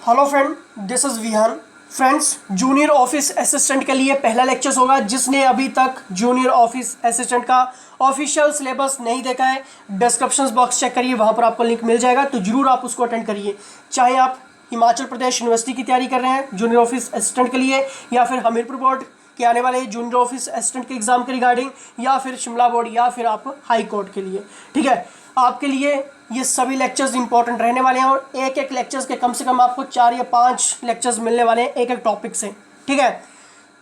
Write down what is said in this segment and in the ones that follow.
Hello friend, this is Vihan. Friends, junior office assistant के लिए पहला लेक्चर्स होगा। जिसने अभी तक जूनियर ऑफिस असिस्टेंट का ऑफिशियल सिलेबस नहीं देखा है, डिस्क्रिप्शन बॉक्स चेक करिए, वहाँ पर आपको लिंक मिल जाएगा, तो जरूर आप उसको अटेंड करिए। चाहे आप हिमाचल प्रदेश यूनिवर्सिटी की तैयारी कर रहे हैं जूनियर ऑफिस असिस्टेंट के लिए, या फिर हमीरपुर बोर्ड के आने वाले जूनियर ऑफिस असिस्टेंट के एग्जाम के रिगार्डिंग, या फिर शिमला बोर्ड, या फिर आप हाई कोर्ट के लिए। ठीक है, आपके लिए ये सभी लेक्चर्स इंपॉर्टेंट रहने वाले हैं, और एक एक लेक्चर्स के कम से कम आपको 4 या 5 लेक्चर्स मिलने वाले हैं एक एक टॉपिक से। ठीक है,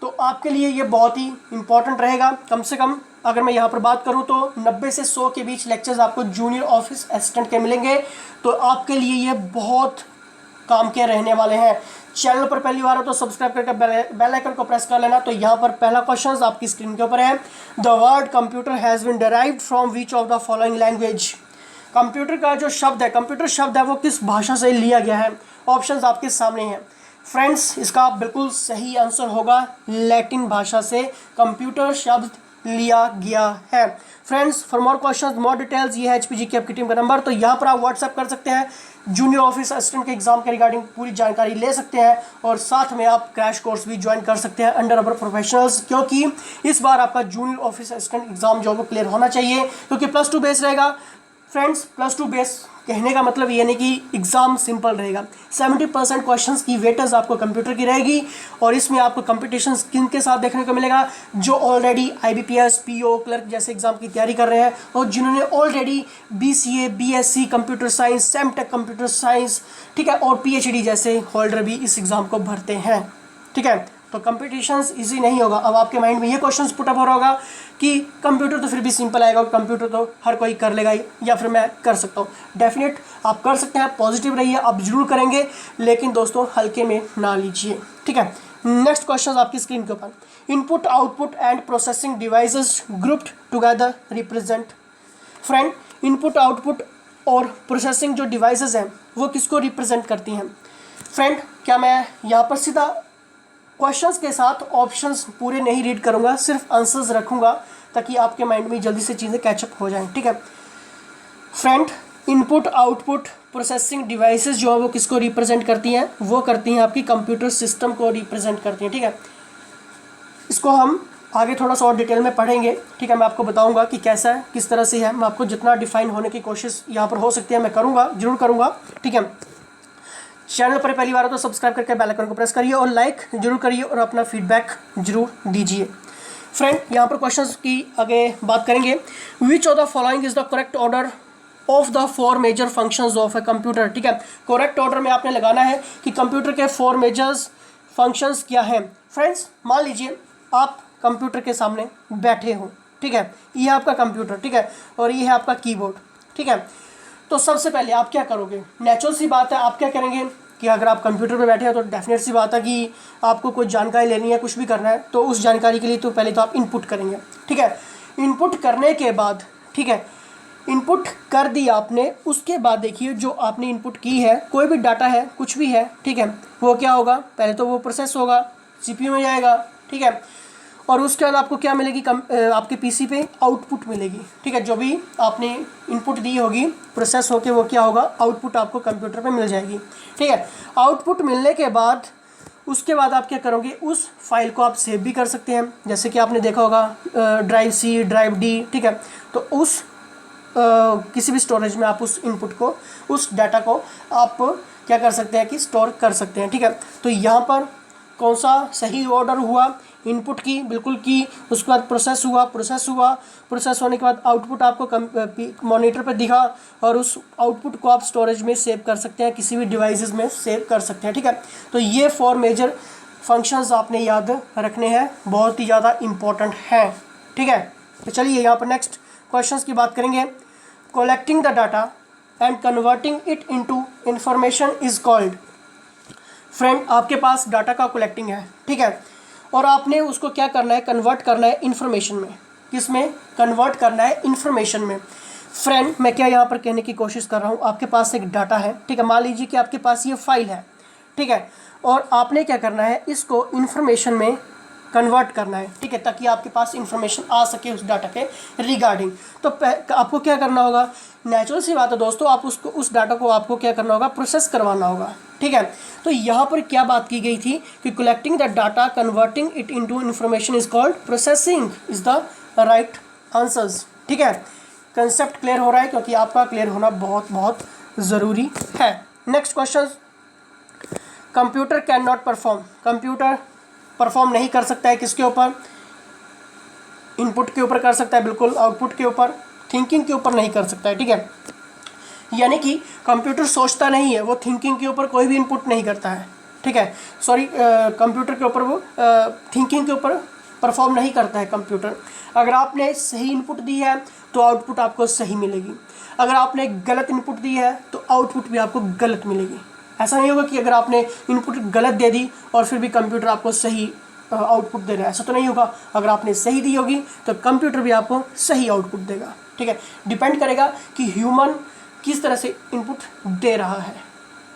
तो आपके लिए ये बहुत ही इंपॉर्टेंट रहेगा। कम से कम अगर मैं यहाँ पर बात करूँ तो 90 से 100 के बीच लेक्चर्स आपको जूनियर ऑफिस असिस्टेंट के मिलेंगे, तो आपके लिए ये बहुत काम के रहने वाले हैं। चैनल पर पहली बार हो तो सब्सक्राइब करके बेल आइकन को प्रेस कर लेना। तो यहाँ पर पहला क्वेश्चन आपकी स्क्रीन के ऊपर है। The word computer has been derived from which of the following language. Computer का जो शब्द है, कंप्यूटर शब्द है, वो किस भाषा से लिया गया है? ऑप्शंस आपके सामने हैं। फ्रेंड्स, इसका बिल्कुल सही आंसर होगा लैटिन भाषा से कंप्यूटर शब्द लिया गया है। Friends, for more questions, more details, ये है एचपीजी की आपकी टीम का नंबर, तो यहाँ पर आप व्हाट्सएप कर सकते हैं। जूनियर ऑफिस असिस्टेंट के एग्जाम के रिगार्डिंग पूरी जानकारी ले सकते हैं, और साथ में आप क्रैश कोर्स भी ज्वाइन कर सकते हैं अंडर अवर प्रोफेशनल्स, क्योंकि इस बार आपका जूनियर ऑफिस असिस्टेंट एग्जाम जो है वो क्लियर होना चाहिए, क्योंकि +2 बेस रहेगा। फ्रेंड्स, +2 बेस कहने का मतलब ये नहीं कि एग्ज़ाम सिंपल रहेगा। 70% क्वेश्चंस की वेटेज आपको कंप्यूटर की रहेगी, और इसमें आपको कंपटीशन किन के साथ देखने को मिलेगा? जो ऑलरेडी IBPS, PO, क्लर्क जैसे एग्जाम की तैयारी कर रहे हैं, और जिन्होंने already BCA, BSc computer science, सेमटेक कंप्यूटर साइंस, ठीक है, और PhD जैसे होल्डर भी इस एग्ज़ाम को भरते हैं। ठीक है, तो कंपटीशंस इजी नहीं होगा। अब आपके माइंड में ये क्वेश्चंस पुट अप हो रहा होगा कि कंप्यूटर तो फिर भी सिंपल आएगा, कंप्यूटर तो हर कोई कर लेगा ही, या फिर मैं कर सकता हूँ। डेफिनेट आप कर सकते हैं, पॉजिटिव रहिए, आप जरूर करेंगे, लेकिन दोस्तों हल्के में ना लीजिए। ठीक है, नेक्स्ट क्वेश्चन आपकी स्क्रीन के ऊपर। Input, output and processing devices grouped together represent. Friend, input, output और प्रोसेसिंग जो डिवाइसेस हैं वो किसको रिप्रेजेंट करती हैं? फ्रेंड, क्या मैं यहाँ पर सीधा क्वेश्चंस के साथ ऑप्शंस पूरे नहीं रीड करूंगा, सिर्फ आंसर्स रखूंगा, ताकि आपके माइंड में जल्दी से चीज़ें कैचअप हो जाएं। ठीक है friend, input, output, processing devices जो है वो किसको रिप्रेजेंट करती हैं? वो करती हैं आपकी कंप्यूटर सिस्टम को रिप्रेजेंट करती हैं। ठीक है, इसको हम आगे थोड़ा सा और डिटेल में पढ़ेंगे। ठीक है, मैं आपको बताऊंगा कि कैसा है, किस तरह से है। मैं आपको जितना डिफाइन होने की कोशिश यहाँ पर हो सकती है मैं करूँगा, जरूर करूँगा। ठीक है, चैनल पर पहली बार हो तो सब्सक्राइब करके बेल आइकन को प्रेस करिए, और लाइक जरूर करिए, और अपना फीडबैक जरूर दीजिए। फ्रेंड, यहाँ पर क्वेश्चंस की आगे बात करेंगे। Which of the following is the correct order of the 4 major functions of a computer. ठीक है, करेक्ट ऑर्डर में आपने लगाना है कि कंप्यूटर के 4 मेजर्स फंक्शंस क्या हैं। फ्रेंड्स, मान लीजिए आप कंप्यूटर के सामने बैठे हो। ठीक है, ये है आपका कंप्यूटर, ठीक है, और ये है आपका कीबोर्ड। ठीक है, तो सबसे पहले आप क्या करोगे? नेचुरल सी बात है, आप क्या करेंगे कि अगर आप कंप्यूटर पे बैठे हैं तो डेफिनेट सी बात है कि आपको कोई जानकारी लेनी है, कुछ भी करना है, तो उस जानकारी के लिए तो पहले तो आप इनपुट करेंगे। ठीक है, इनपुट करने के बाद, ठीक है, इनपुट कर दिया आपने, उसके बाद देखिए जो आपने इनपुट की है, कोई भी डाटा है, कुछ भी है, ठीक है, वो क्या होगा? पहले तो वो प्रोसेस होगा, CPU में जाएगा। ठीक है, और उसके बाद आपको क्या मिलेगी? आपके PC पे आउटपुट मिलेगी। ठीक है, जो भी आपने इनपुट दी होगी प्रोसेस होके वो क्या होगा? आउटपुट आपको कंप्यूटर पे मिल जाएगी। ठीक है, आउटपुट मिलने के बाद उसके बाद आप क्या करोगे? उस फाइल को आप सेव भी कर सकते हैं, जैसे कि आपने देखा होगा ड्राइव C, ड्राइव D। ठीक है, तो उस किसी भी स्टोरेज में आप उस इनपुट को, उस डाटा को आप क्या कर सकते हैं कि स्टोर कर सकते हैं। ठीक है, तो यहाँ पर कौन सा सही ऑर्डर हुआ? इनपुट की बिल्कुल की, उसके बाद प्रोसेस हुआ, प्रोसेस होने के बाद आउटपुट आपको मॉनिटर पर दिखा, और उस आउटपुट को आप स्टोरेज में सेव कर सकते हैं, किसी भी डिवाइसेस में सेव कर सकते हैं। ठीक है, तो ये 4 मेजर फंक्शंस आपने याद रखने हैं, बहुत ही ज़्यादा इम्पोर्टेंट हैं। ठीक है, तो चलिए यहाँ पर नेक्स्ट क्वेश्चंस की बात करेंगे। Collecting the data and converting it into information is called. Friend, आपके पास डाटा का कलेक्टिंग है, ठीक है, और आपने उसको क्या करना है? कन्वर्ट करना है इन्फॉर्मेशन में। किस में कन्वर्ट करना है? इन्फॉर्मेशन में। फ्रेंड, मैं क्या यहाँ पर कहने की कोशिश कर रहा हूँ, आपके पास एक डाटा है, ठीक है, मान लीजिए कि आपके पास ये फाइल है, ठीक है, और आपने क्या करना है? इसको इन्फॉर्मेशन में कन्वर्ट करना है, ठीक है, ताकि आपके पास इंफॉर्मेशन आ सके उस डाटा के रिगार्डिंग। तो आपको क्या करना होगा, नेचुरल सी बात है दोस्तों, आप उसको उस डाटा को आपको क्या करना होगा, प्रोसेस करवाना होगा, ठीक है। तो यहाँ पर क्या बात की गई थी कि collecting the data converting it into information is called processing is the right answers, ठीक है। कंसेप्ट क्लियर हो रहा है, क्योंकि आपका क्लियर होना बहुत बहुत ज़रूरी है। Next question, computer can not perform, computer perform नहीं कर सकता है किसके ऊपर, इनपुट के ऊपर कर सकता है, बिल्कुल, आउटपुट के ऊपर, थिंकिंग के ऊपर नहीं कर सकता है, ठीक है। यानी कि कंप्यूटर सोचता नहीं है, वो थिंकिंग के ऊपर कोई भी इनपुट नहीं करता है, ठीक है। सॉरी, कंप्यूटर के ऊपर वो थिंकिंग के ऊपर परफॉर्म नहीं करता है कंप्यूटर। अगर आपने सही इनपुट दी है तो आउटपुट आपको सही मिलेगी, अगर आपने गलत इनपुट दी है तो आउटपुट भी आपको गलत मिलेगी। ऐसा नहीं होगा कि अगर आपने इनपुट गलत दे दी और फिर भी कंप्यूटर आपको सही आउटपुट दे रहा है, ऐसा तो नहीं होगा। अगर आपने सही दी होगी तो कंप्यूटर भी आपको सही आउटपुट देगा, ठीक है। डिपेंड करेगा कि ह्यूमन किस तरह से इनपुट दे रहा है,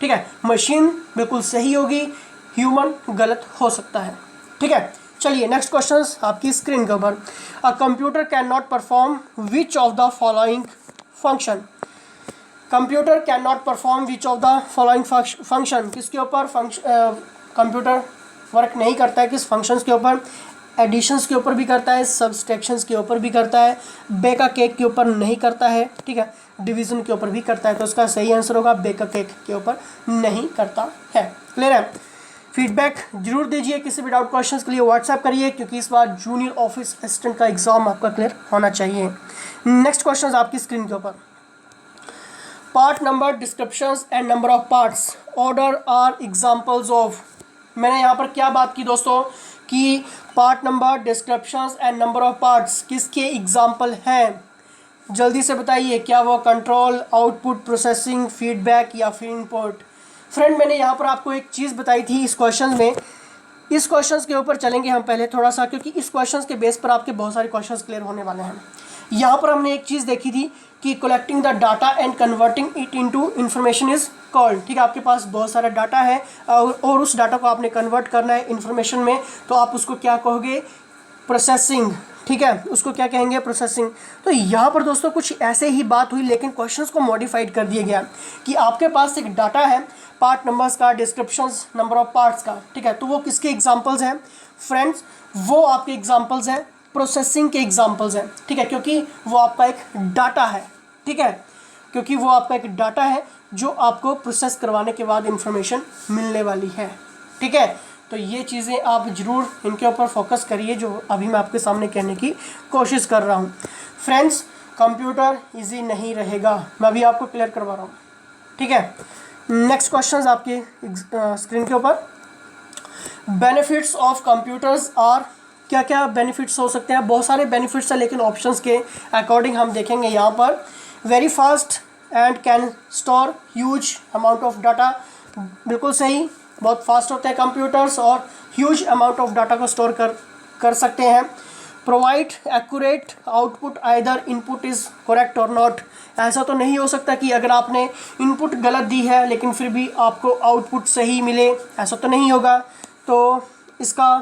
ठीक है। मशीन बिल्कुल सही होगी, ह्यूमन गलत हो सकता है, ठीक है। चलिए नेक्स्ट क्वेश्चन आपकी स्क्रीन के ऊपर, a computer can not perform which of the following function, computer can not perform which of the following function, किसके ऊपर कंप्यूटर वर्क नहीं करता है, किस फंक्शंस के ऊपर, एडिशंस के ऊपर भी करता है, सब्सट्रैक्शंस के ऊपर भी करता है, बेका केक के ऊपर नहीं करता है, ठीक है, डिवीजन के ऊपर भी करता है। तो उसका सही आंसर होगा बेका केक के ऊपर नहीं करता है। क्लियर है? फीडबैक जरूर दीजिए, किसी भी डाउट क्वेश्चंस के लिए व्हाट्सएप करिए, क्योंकि इस बार जूनियर ऑफिस असिस्टेंट का एग्जाम आपका क्लियर होना चाहिए। नेक्स्ट क्वेश्चन आपकी स्क्रीन के ऊपर, part number, descriptions and number of parts, order are examples of. मैंने यहाँ पर क्या बात की दोस्तों कि part number, descriptions and number of parts किसके एग्जाम्पल हैं? जल्दी से बताइए, क्या वो कंट्रोल, आउटपुट, प्रोसेसिंग, फीडबैक या फिर इनपुट? फ्रेंड, मैंने यहाँ पर आपको एक चीज़ बताई थी इस क्वेश्चन में, इस क्वेश्चन के ऊपर चलेंगे हम पहले थोड़ा सा, क्योंकि इस क्वेश्चन के बेस पर आपके बहुत सारे क्वेश्चन क्लियर होने वाले हैं। यहाँ पर हमने एक चीज़ देखी थी कि collecting the data and converting it into information is called, ठीक है। आपके पास बहुत सारा डाटा है और उस डाटा को आपने कन्वर्ट करना है इन्फॉर्मेशन में, तो आप उसको क्या कहोगे? प्रोसेसिंग, ठीक है, उसको क्या कहेंगे? प्रोसेसिंग। तो यहाँ पर दोस्तों कुछ ऐसे ही बात हुई, लेकिन क्वेश्चंस को मॉडिफाइड कर दिया गया कि आपके पास एक डाटा है पार्ट नंबर्स का, डिस्क्रिप्शंस, नंबर ऑफ पार्ट्स का, ठीक है। तो वो किसके एग्जांपल्स हैं फ्रेंड्स? वो आपके एग्जांपल्स हैं प्रोसेसिंग के एग्जांपल्स हैं, ठीक है, क्योंकि वो आपका एक डाटा है, ठीक है, क्योंकि वो आपका एक डाटा है जो आपको प्रोसेस करवाने के बाद इंफॉर्मेशन मिलने वाली है, ठीक है। तो ये चीज़ें आप ज़रूर इनके ऊपर फोकस करिए जो अभी मैं आपके सामने कहने की कोशिश कर रहा हूँ। फ्रेंड्स, कंप्यूटर इजी नहीं रहेगा, मैं अभी आपको क्लियर करवा रहा हूँ, ठीक है। नेक्स्ट क्वेश्चन आपके स्क्रीन के ऊपर, बेनिफिट्स ऑफ कंप्यूटर्स आर, क्या क्या बेनिफिट्स हो सकते हैं? बहुत सारे बेनिफिट्स हैं, लेकिन ऑप्शंस के अकॉर्डिंग हम देखेंगे यहाँ पर। Very fast and can store huge amount of data, बिल्कुल सही, बहुत फास्ट होते हैं कंप्यूटर्स और ह्यूज अमाउंट ऑफ डाटा को स्टोर कर सकते हैं। Provide accurate output either input is correct और नॉट, ऐसा तो नहीं हो सकता कि अगर आपने इनपुट गलत दी है लेकिन फिर भी आपको आउटपुट सही मिले, ऐसा तो नहीं होगा। तो इसका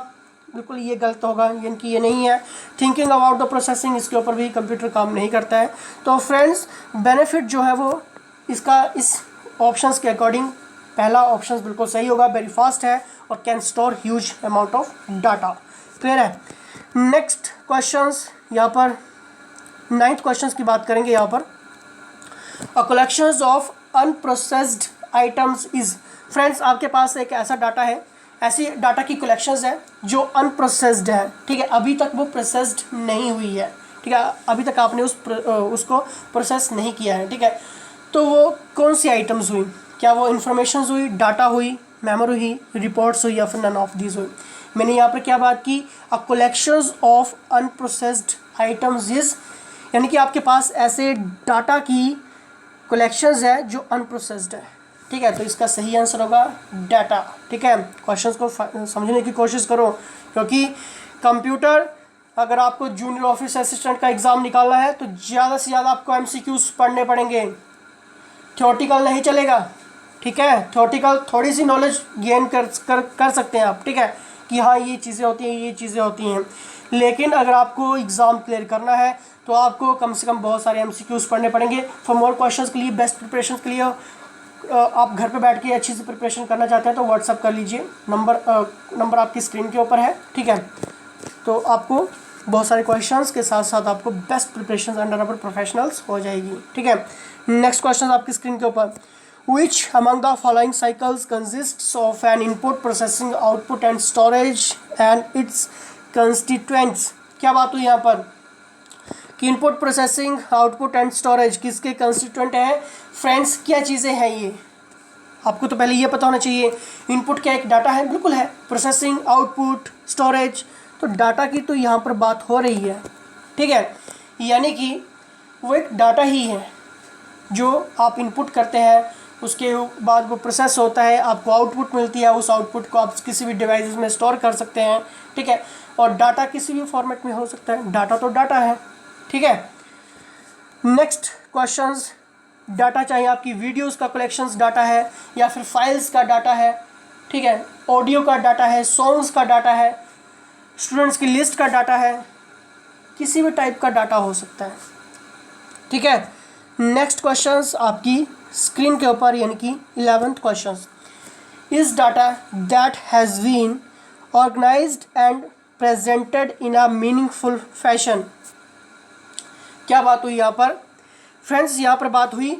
बिल्कुल ये गलत होगा, यानी कि ये नहीं है। थिंकिंग अबाउट द प्रोसेसिंग, इसके ऊपर भी कंप्यूटर काम नहीं करता है। तो फ्रेंड्स, बेनिफिट जो है वो इसका इस ऑप्शंस के अकॉर्डिंग पहला ऑप्शन बिल्कुल सही होगा, वेरी फास्ट है और can store huge amount of data. Clear है? नेक्स्ट क्वेश्चंस यहाँ पर 9th क्वेश्चंस की बात करेंगे। यहाँ पर a collections of unprocessed items is, friends आपके पास एक ऐसा डाटा है, ऐसी डाटा की कलेक्शंस है जो अनप्रोसेस्ड है, ठीक है, अभी तक वो प्रोसेस्ड नहीं हुई है, ठीक है, अभी तक आपने उसको प्रोसेस नहीं किया है, ठीक है। तो वो कौन सी आइटम्स हुई? क्या वो इन्फॉर्मेशन हुई, डाटा हुई, मेमोरी हुई, रिपोर्ट्स हुई या फिर नन ऑफ दीज हुई? मैंने यहाँ पर क्या बात की? A collections of unprocessed items is, यानी कि आपके पास ऐसे डाटा की कलेक्शंस है जो अनप्रोसेस्ड है, ठीक है। तो इसका सही आंसर होगा डाटा, ठीक है। क्वेश्चंस को समझने की कोशिश करो, क्योंकि कंप्यूटर, अगर आपको जूनियर ऑफिस असिस्टेंट का एग्ज़ाम निकालना है तो ज़्यादा से ज़्यादा आपको MCQs पढ़ने पड़ेंगे, थ्योरेटिकल नहीं चलेगा, ठीक है। थ्योरेटिकल थोड़ी सी नॉलेज गेन कर सकते हैं आप, ठीक है, कि हाँ ये चीज़ें होती हैं, ये चीज़ें होती हैं। लेकिन अगर आपको एग्ज़ाम क्लियर करना है तो आपको कम से कम बहुत सारे MCQs पढ़ने पड़ेंगे। फॉर मोर क्वेश्चंस के लिए, बेस्ट प्रिपरेशन के लिए आप घर पे बैठ के अच्छी से प्रिपरेशन करना चाहते हैं तो व्हाट्सअप कर लीजिए। नंबर आपकी स्क्रीन के ऊपर है, ठीक है। तो आपको बहुत सारे क्वेश्चंस के साथ साथ आपको बेस्ट प्रिपरेशन अंडर अवर प्रोफेशनल्स हो जाएगी, ठीक है। नेक्स्ट क्वेश्चन आपकी स्क्रीन के ऊपर, Which among the following cycles consists of an input, processing, output and storage and its constituents? क्या बात हुई यहाँ पर कि input, processing, output and storage किसके कंस्टिट्यूएंट है? फ्रेंड्स, क्या चीज़ें हैं ये? आपको तो पहले ये पता होना चाहिए। इनपुट क्या एक डाटा है? बिल्कुल है। प्रोसेसिंग, आउटपुट, स्टोरेज, तो डाटा की तो यहाँ पर बात हो रही है, ठीक है। यानी कि वो एक डाटा ही है जो आप इनपुट करते हैं, उसके बाद वो प्रोसेस होता है, आपको आउटपुट मिलती है, उस आउटपुट को आप किसी भी डिवाइस में स्टोर कर सकते हैं, ठीक है। और डाटा किसी भी फॉर्मेट में हो सकता है, डाटा तो डाटा है, ठीक है। नेक्स्ट क्वेश्चंस, डाटा चाहे आपकी वीडियोस का कलेक्शंस डाटा है या फिर फाइल्स का डाटा है, ठीक है, ऑडियो का डाटा है, सॉन्ग्स का डाटा है, स्टूडेंट्स की लिस्ट का डाटा है, किसी भी टाइप का डाटा हो सकता है, ठीक है। नेक्स्ट क्वेश्चंस आपकी स्क्रीन के ऊपर, यानी कि 11th question, is data that has been organised and presented in a meaningful fashion. क्या बात हुई यहाँ पर फ्रेंड्स? यहाँ पर बात हुई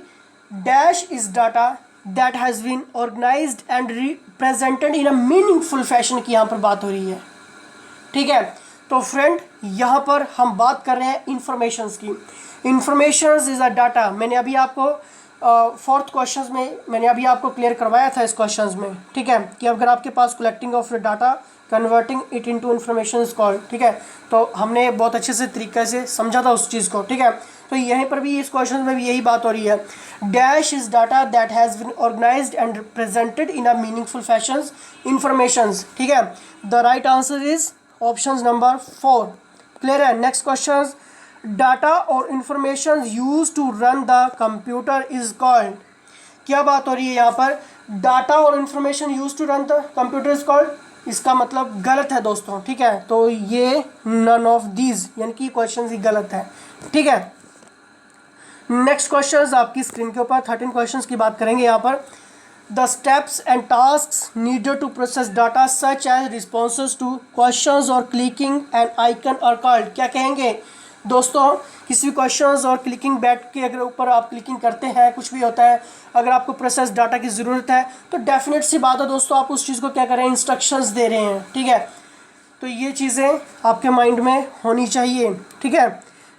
dash is data that has been organised and represented in a meaningful fashion की यहाँ पर बात हो रही है, ठीक है। तो फ्रेंड, यहाँ पर हम बात कर रहे हैं इंफॉर्मेशंस की। Informations is a data. मैंने अभी आपको 4th क्वेश्चन में मैंने अभी आपको क्लियर करवाया था इस क्वेश्चन में, ठीक है, कि अगर आपके पास collecting of data converting it into information is called, ठीक है। तो हमने बहुत अच्छे से तरीके से समझा था उस चीज़ को, ठीक है। तो यहीं पर भी इस क्वेश्चन में भी यही बात हो रही है। Dash is data that has been organised and presented in a meaningful fashion informations, ठीक है। The right answer is option number 4। Clear है? नेक्स्ट क्वेश्चन, डाटा और information use to run the computer is called. क्या बात हो रही है यहाँ पर? डाटा और information use to run the computer is called, इसका मतलब गलत है दोस्तों, ठीक है। तो ये नन ऑफ दीज, यानी कि क्वेश्चन ही गलत है, ठीक है। नेक्स्ट क्वेश्चन आपकी स्क्रीन के ऊपर 13 क्वेश्चन की बात करेंगे यहाँ पर। The steps and task needed to process data such as responses to questions और clicking and icon are called. क्या कहेंगे दोस्तों? किसी भी क्वेश्चंस और क्लिकिंग बैठ के अगर ऊपर आप क्लिकिंग करते हैं, कुछ भी होता है, अगर आपको प्रोसेस डाटा की ज़रूरत है तो डेफिनेट सी बात है दोस्तों, आप उस चीज़ को क्या कर रहे हैं? इंस्ट्रक्शंस दे रहे हैं, ठीक है। तो ये चीज़ें आपके माइंड में होनी चाहिए, ठीक है।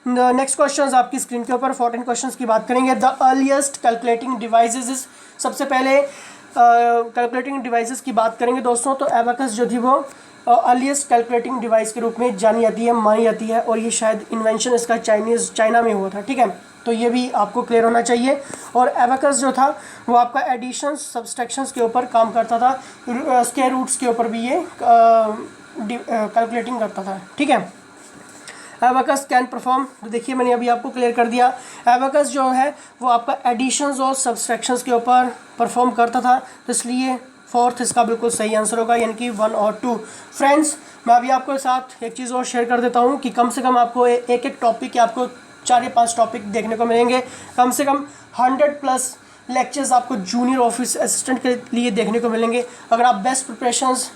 नेक्स्ट क्वेश्चन आपकी स्क्रीन के ऊपर 14 क्वेश्चन की बात करेंगे। The earliest calculating devices is, सबसे पहले कैलकुलेटिंग डिवाइसेस की बात करेंगे दोस्तों। तो एबाकस जो थी वो अर्लीस्ट कैलकुलेटिंग डिवाइस के रूप में जानी जाती है, मानी जाती है, और ये शायद इन्वेंशन इसका चाइना में हुआ था, ठीक है। तो ये भी आपको क्लियर होना चाहिए। और एबाकस जो था वो आपका एडिशन सब्सट्रैक्शंस के ऊपर काम करता था, स्क्वायर रूट्स के ऊपर भी ये कैलकुलेटिंग करता था, ठीक है। एबाकस कैन परफॉर्म, तो देखिए मैंने अभी आपको क्लियर कर दिया। एबाकस जो है वो आपका एडिशंस और सब्सट्रैक्शंस के ऊपर परफॉर्म करता था, तो इसलिए 4th इसका बिल्कुल सही आंसर होगा, यानी कि 1 और 2। फ्रेंड्स, मैं अभी आपके साथ एक चीज़ और शेयर कर देता हूँ कि कम से कम आपको एक टॉपिक या आपको 4 या 5 टॉपिक देखने को मिलेंगे। कम से कम 100+ लेक्चर्स आपको जूनियर ऑफिस असिस्टेंट के लिए देखने को मिलेंगे। अगर आप बेस्ट प्रिपरेशंस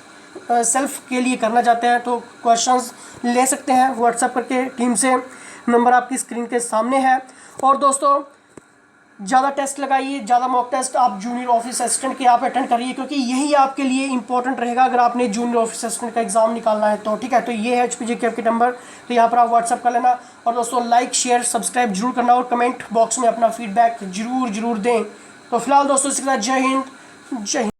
सेल्फ के लिए करना चाहते हैं तो क्वेश्चंस ले सकते हैं व्हाट्सएप करके टीम से, नंबर आपकी स्क्रीन के सामने है। और दोस्तों, ज़्यादा टेस्ट लगाइए, ज़्यादा मॉक टेस्ट आप जूनियर ऑफिस असिस्टेंट के आप अटेंड करिए, क्योंकि यही आपके लिए इंपॉर्टेंट रहेगा अगर आपने जूनियर ऑफिस असिस्टेंट का एग्जाम निकालना है तो, ठीक है। तो ये है HPGK के नंबर, तो यहाँ पर आप व्हाट्सअप कर लेना। और दोस्तों, लाइक शेयर सब्सक्राइब जरूर करना और कमेंट बॉक्स में अपना फीडबैक जरूर दें। तो फिलहाल दोस्तों, इसके साथ जय हिंद, जय हिंद।